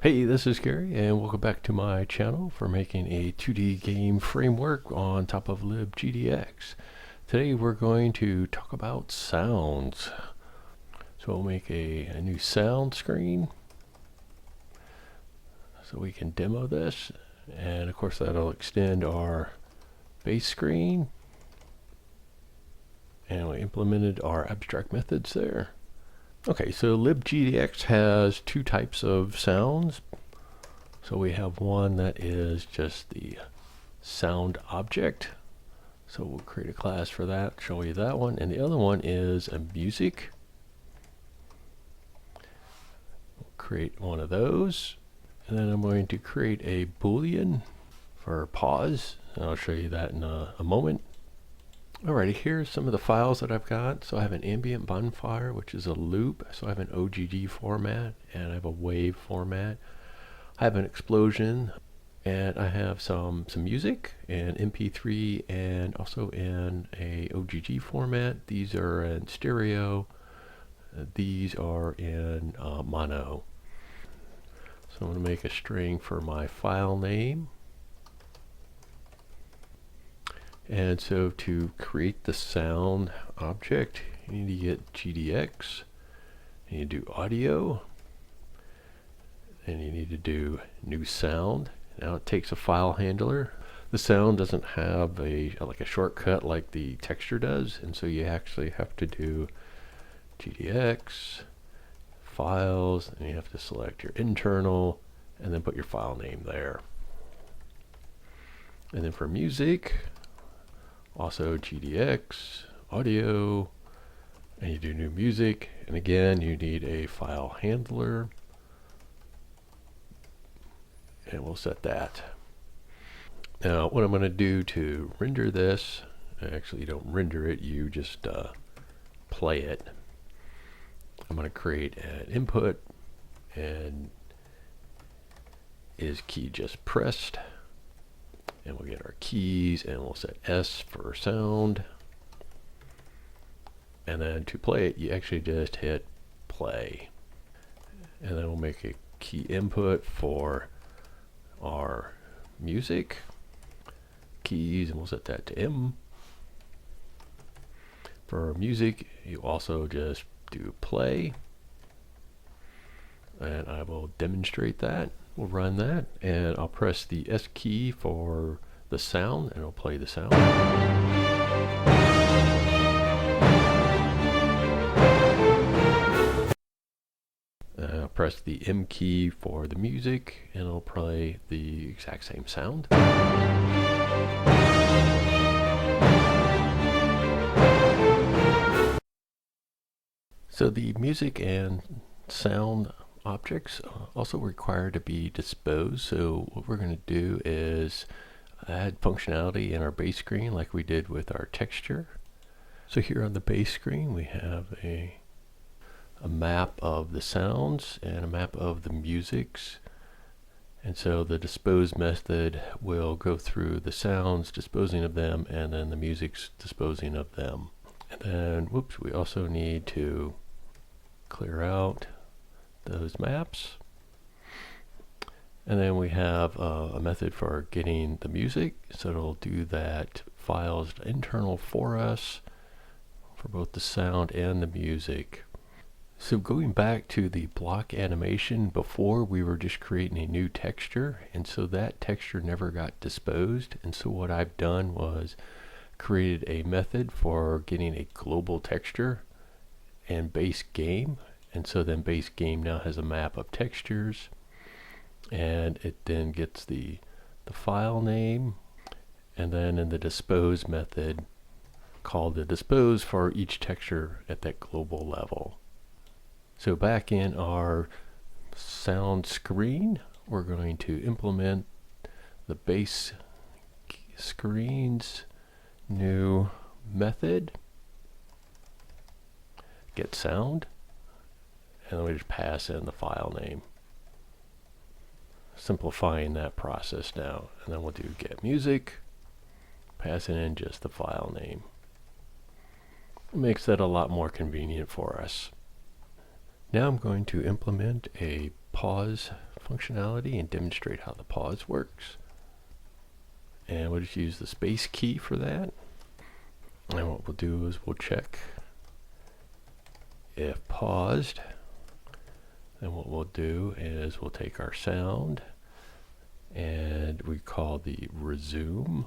Hey, this is Gary, and welcome back to my channel for making a 2D game framework on top of LibGdx. Today we're going to talk about sounds. So we'll make a new sound screen so we can demo this, and of course that'll extend our base screen, and we implemented our abstract methods there. Okay, so LibGdx has two types of sounds. So we have one that is just the sound object. So we'll create a class for that, show you that one. And the other one is a music. We'll create one of those. And then I'm going to create a Boolean for pause. And I'll show you that in a moment. Alrighty, here's some of the files that I've got. So I have an ambient bonfire, which is a loop. So I have an OGG format, and I have a wave format. I have an explosion, and I have some music in MP3 and also in a OGG format. These are in stereo. These are in mono. So I'm going to make a string for my file name. And so to create the sound object, you need to get GDX, you need to do audio, and you need to do new sound. Now it takes a file handler. The sound doesn't have like a shortcut like the texture does, and so you actually have to do GDX, files, and you have to select your internal, and then put your file name there. And then for music, also GDX, audio, and you do new music, and again you need a file handler, and we'll set that. Now what I'm going to do to render this, actually you don't render it, you just play it. I'm going to create an input, and is key just pressed, and we'll get our keys, and we'll set S for sound, and then to play it you actually just hit play, and then we'll make a key input for our music keys, and we'll set that to M. For our music you also just do play, and I will demonstrate that. We'll run that, and I'll press the S key for the sound, and it'll play the sound. I'll press the M key for the music, and it'll play the exact same sound. So the music and sound objects also require to be disposed. So what we're going to do is add functionality in our base screen like we did with our texture. So here on the base screen we have a map of the sounds and a map of the musics, and so the dispose method will go through the sounds, disposing of them, and then the music's disposing of them. And then whoops, we also need to clear out those maps, and then we have a method for getting the music, so it'll do that files internal for us for both the sound and the music. So going back to the block animation, before we were just creating a new texture, and so that texture never got disposed, and so what I've done was created a method for getting a global texture and base game, and so then base game now has a map of textures, and it then gets the file name, and then in the dispose method call the dispose for each texture at that global level. So back in our sound screen, we're going to implement the base screen's new method, get sound, and then we just pass in the file name, simplifying that process now. And then we'll do get music, passing in just the file name. It makes that a lot more convenient for us. Now I'm going to implement a pause functionality and demonstrate how the pause works. And we'll just use the space key for that. And what we'll do is we'll check if paused. And what we'll do is we'll take our sound and we call the resume.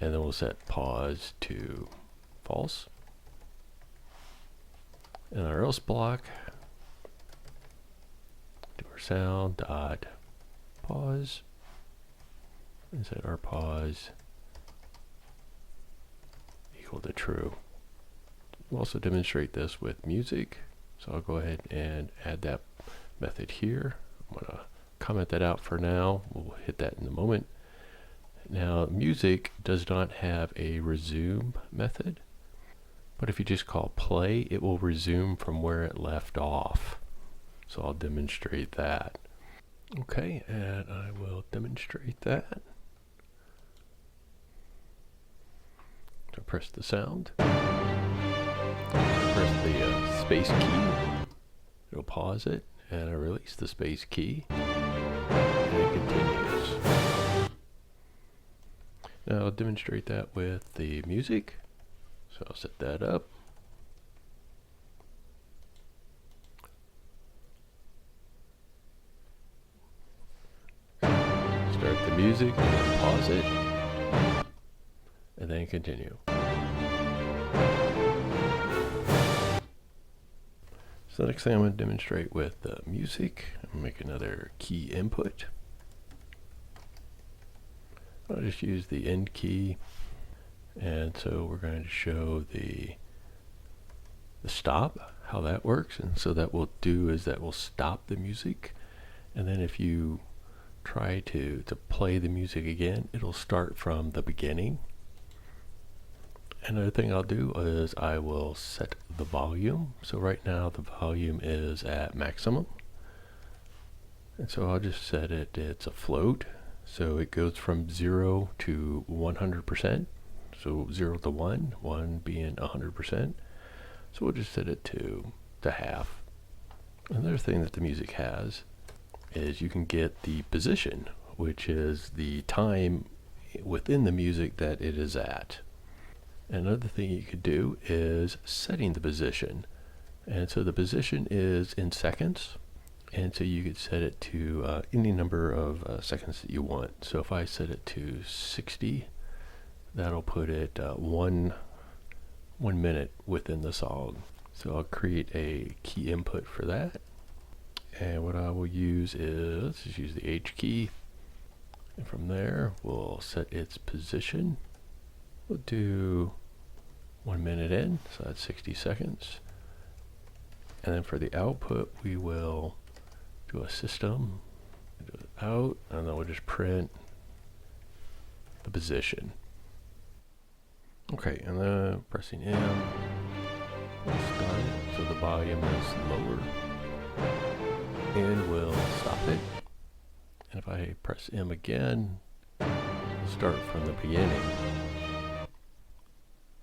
And then we'll set pause to false. And our else block, do our sound dot pause and set our pause equal to true. We'll also demonstrate this with music. So I'll go ahead and add that method here. I'm going to comment that out for now. We'll hit that in a moment. Now, music does not have a resume method, but if you just call play, it will resume from where it left off. So I'll demonstrate that. Okay, and I will demonstrate that. So press the sound. Press the space key. It'll pause it, and I release the space key, and it continues. Now I'll demonstrate that with the music. So I'll set that up. Start the music, and then pause it, and then continue. So the next thing I'm going to demonstrate with music, I'm going to make another key input. I'll just use the end key, and so we're going to show the stop, how that works. And so that will do is that will stop the music, and then if you try to play the music again, it'll start from the beginning. Another thing I'll do is I will set the volume. So right now the volume is at maximum, and so I'll just set it, it's a float. So it goes from 0 to 100%. So 0 to 1, 1 being 100%. So we'll just set it to half. Another thing that the music has is you can get the position, which is the time within the music that it is at. Another thing you could do is setting the position. And so the position is in seconds. And so you could set it to any number of seconds that you want. So if I set it to 60, that'll put it 1 minute within the song. So I'll create a key input for that. And what I will use is, let's just use the H key. And from there, we'll set its position. We'll do 1 minute in, so that's 60 seconds. And then for the output, we will do a system, do it out, and then we'll just print the position. Okay, and then pressing M, we'll start it, so the volume is lower, and we'll stop it. And if I press M again, we'll start from the beginning.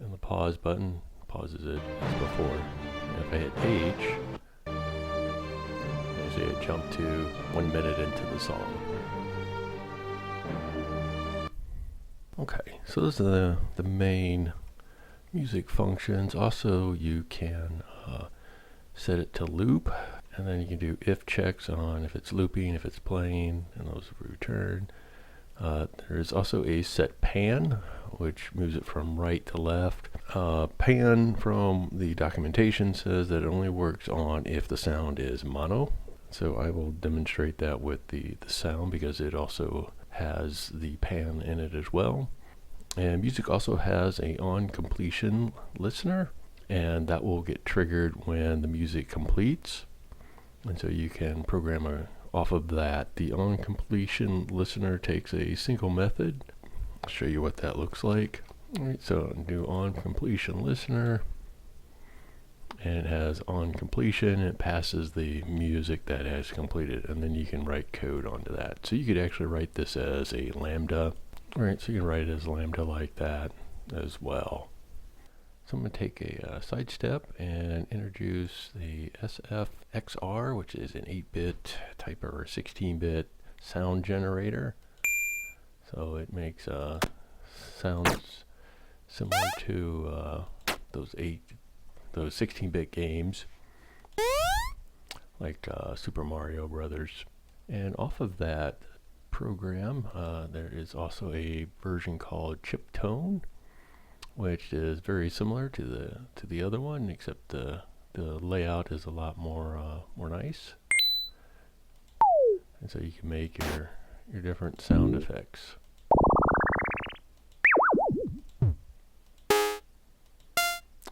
And the pause button pauses it as before. And if I hit H, you see it jump to 1 minute into the song. Okay, so those are the main music functions. Also, you can set it to loop, and then you can do if checks on if it's looping, if it's playing, and those will return. There's also a set pan, which moves it from right to left. Pan from the documentation says that it only works on if the sound is mono. So I will demonstrate that with the sound because it also has the pan in it as well. And music also has a on completion listener, and that will get triggered when the music completes. And so you can program off of that. The on completion listener takes a single method. I'll show you what that looks like. All right, so do on completion listener, and it has on completion. It passes the music that has completed, and then you can write code onto that. So you could actually write this as a lambda. All right, so you can write it as lambda like that as well. So I'm going to take a sidestep and introduce the SFXR, which is an 8-bit type or 16-bit sound generator. So it makes sounds similar to those 16-bit games like Super Mario Brothers. And off of that program, there is also a version called Chiptone, which is very similar to the other one, except the layout is a lot more nice. And so you can make your different sound effects.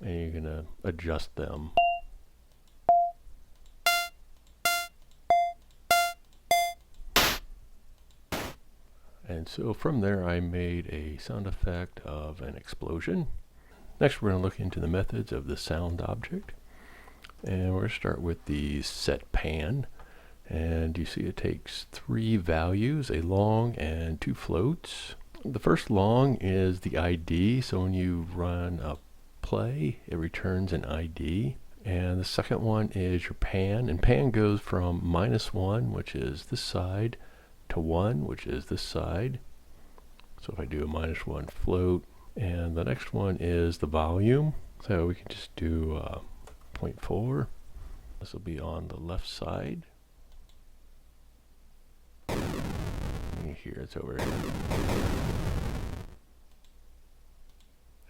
And you're gonna adjust them. And so from there I made a sound effect of an explosion. Next we're going to look into the methods of the sound object. And we're going to start with the set pan. And you see it takes 3 values, a long and 2 floats. The first long is the ID, so when you run a play, it returns an ID. And the second one is your pan, and pan goes from -1, which is this side, to 1, which is this side. So if I do a -1 float, and the next one is the volume, so we can just do 0.4. This will be on the left side. And here it's over here.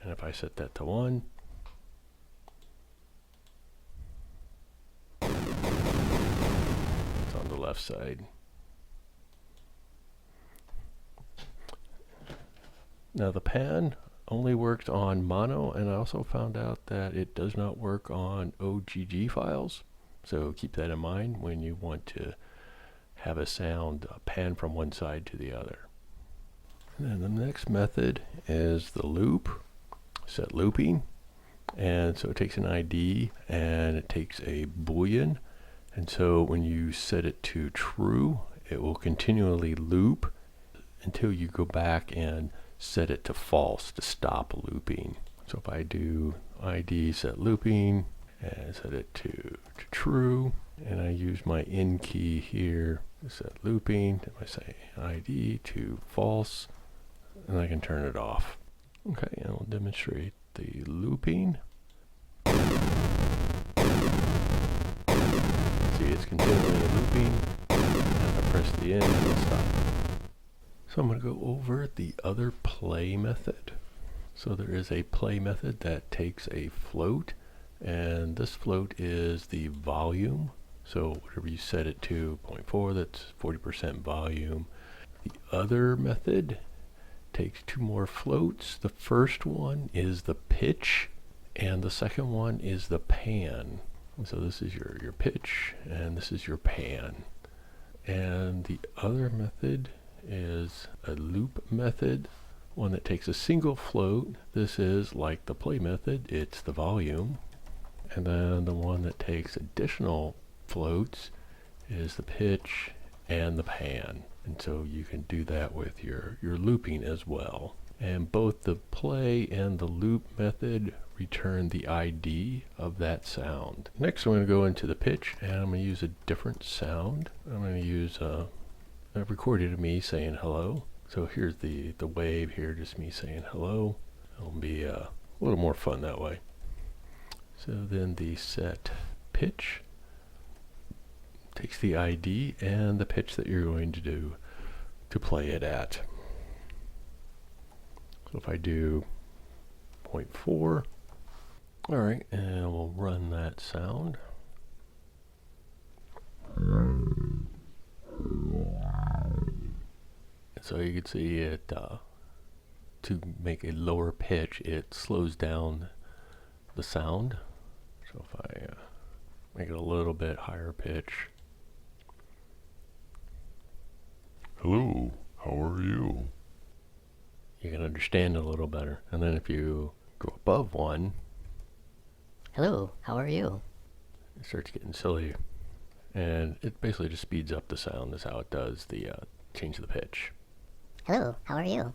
And if I set that to 1, it's on the left side. Now the pan only works on mono, and I also found out that it does not work on OGG files. So keep that in mind when you want to have a sound pan from one side to the other. And then the next method is the loop, set looping. And so it takes an ID and it takes a boolean. And so when you set it to true, it will continually loop until you go back and set it to false to stop looping. So if I do ID set looping and set it to true, and I use my N key here to set looping, if I say ID to false, and I can turn it off. Okay, and I'll demonstrate the looping. See, it's continually looping. If I press the N, it'll stop. So I'm going to go over the other play method. So there is a play method that takes a float, and this float is the volume. So whatever you set it to, 0.4, that's 40% volume. The other method takes 2 more floats. The first one is the pitch, and the second one is the pan. So this is your pitch, and this is your pan. And the other method is a loop method, one that takes a single float. This is like the play method, it's the volume. And then the one that takes additional floats is the pitch and the pan. And so you can do that with your looping as well. And both the play and the loop method return the ID of that sound. Next I'm going to go into the pitch, and I'm going to use a different sound. I'm going to use a recording of me saying hello. So here's the wave here, just me saying hello. It'll be a little more fun that way. So then the set pitch takes the ID and the pitch that you're going to do to play it at. So if I do 0.4, all right, and we'll run that sound. So you can see it, to make a lower pitch, it slows down the sound. So if I make it a little bit higher pitch. Hello, how are you? You can understand it a little better. And then if you go above 1, Hello, how are you? it starts getting silly. And it basically just speeds up the sound. That's how it does the change the pitch. Hello, how are you?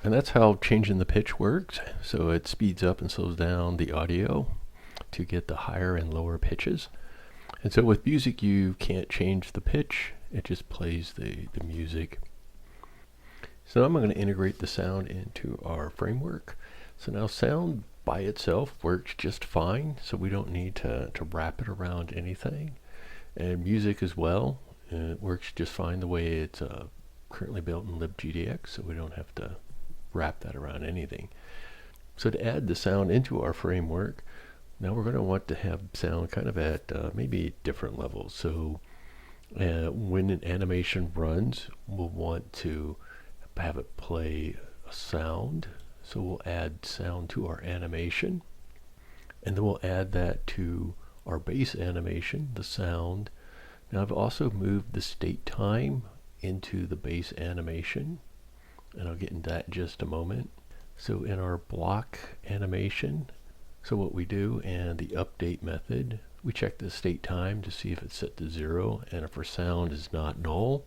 And that's how changing the pitch works. So it speeds up and slows down the audio to get the higher and lower pitches. And so with music, you can't change the pitch. It just plays the music. So now I'm going to integrate the sound into our framework. So now sound by itself works just fine. So we don't need to wrap it around anything. And music as well. It works just fine the way it's currently built in LibGdx. So we don't have to wrap that around anything. So to add the sound into our framework, now we're going to want to have sound kind of at maybe different levels. So when an animation runs, we'll want to have it play a sound. So we'll add sound to our animation, and then we'll add that to our base animation, the sound. Now I've also moved the state time into the base animation, and I'll get into that in just a moment. So in our block animation, so what we do in the update method, we check the state time to see if it's set to 0, and if our sound is not null,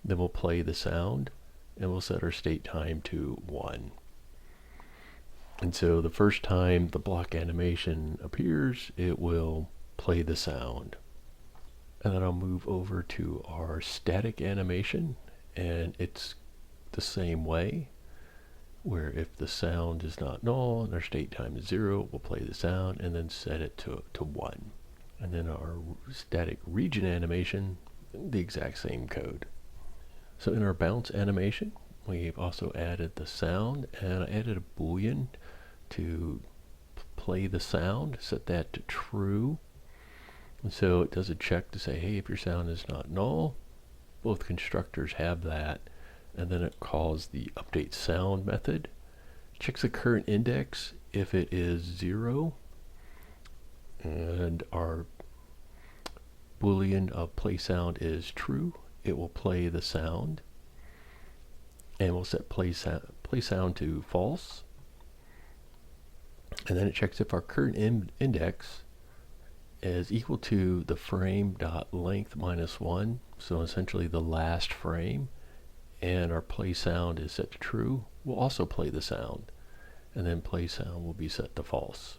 then we'll play the sound, and we'll set our state time to 1. And so the first time the block animation appears, it will play the sound. And then I'll move over to our static animation, and it's the same way, where if the sound is not null and our state time is 0, we'll play the sound and then set it to 1. And then our static region animation, the exact same code. So in our bounce animation, we've also added the sound, and I added a boolean to play the sound, set that to true. And so it does a check to say, hey, if your sound is not null, both constructors have that. And then it calls the update sound method, checks the current index if it is 0, and our boolean of play sound is true, it will play the sound, and we'll set play sound to false. And then it checks if our current index is equal to the frame.length minus 1, so essentially the last frame, and our play sound is set to true, we'll also play the sound, and then play sound will be set to false.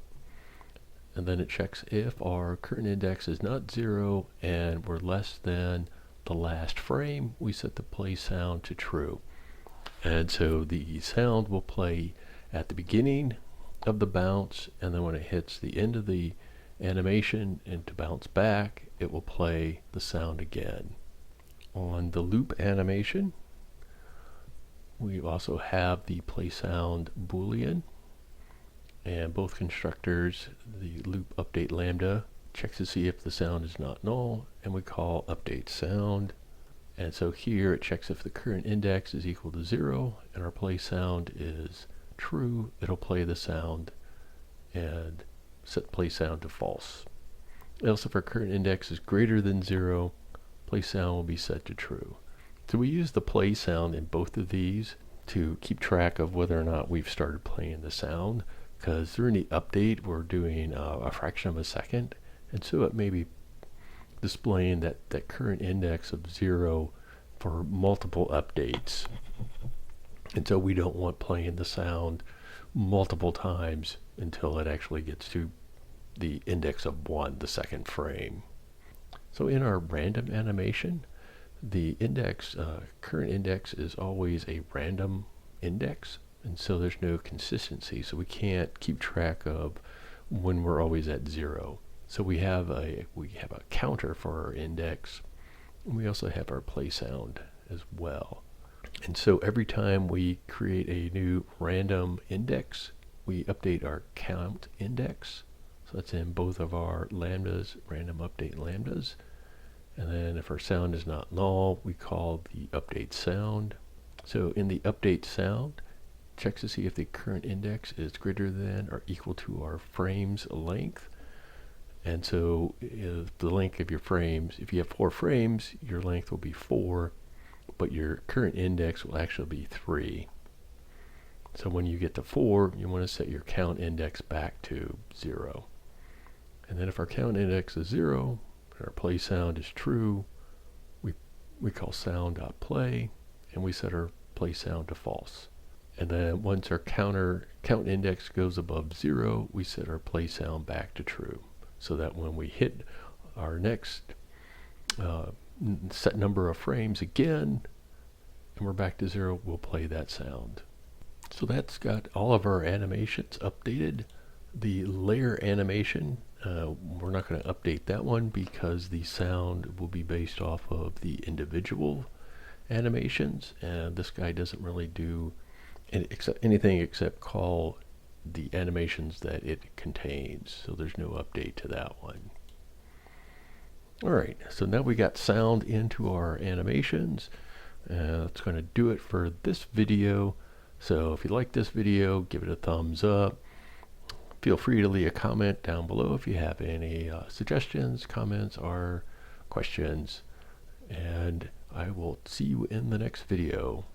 And then it checks if our current index is not 0 and we're less than the last frame, we set the play sound to true. And so the sound will play at the beginning of the bounce, and then when it hits the end of the animation and to bounce back, it will play the sound again. On the loop animation, we also have the play sound boolean, and both constructors, the loop update lambda checks to see if the sound is not null, and we call update sound. And so here it checks if the current index is equal to 0 and our play sound is true, it'll play the sound and set play sound to false. Else if our current index is greater than 0, play sound will be set to true. So we use the play sound in both of these to keep track of whether or not we've started playing the sound, because during the update we're doing a fraction of a second, and so it may be displaying that current index of 0 for multiple updates. And so we don't want playing the sound multiple times until it actually gets to the index of 1, the second frame. So in our random animation, the index, current index is always a random index, and so there's no consistency, so we can't keep track of when we're always at 0. So we have a counter for our index, and we also have our play sound as well. And so every time we create a new random index, we update our count index. So that's in both of our lambdas, random update lambdas. And then if our sound is not null, we call the update sound. So in the update sound, checks to see if the current index is greater than or equal to our frames length. And so if the length of your frames, if you have 4 frames, your length will be 4, but your current index will actually be 3. So when you get to 4, you want to set your count index back to 0. And then if our count index is 0, and our play sound is true, we call sound.play, and we set our play sound to false. And then once our count index goes above 0, we set our play sound back to true, so that when we hit our next set number of frames again, and we're back to 0, we'll play that sound. So that's got all of our animations updated. The layer animation, we're not going to update that one because the sound will be based off of the individual animations, and this guy doesn't really do anything except call the animations that it contains, so there's no update to that one. Alright, so now we got sound into our animations. That's going to do it for this video. So if you like this video, give it a thumbs up. Feel free to leave a comment down below if you have any suggestions, comments, or questions. And I will see you in the next video.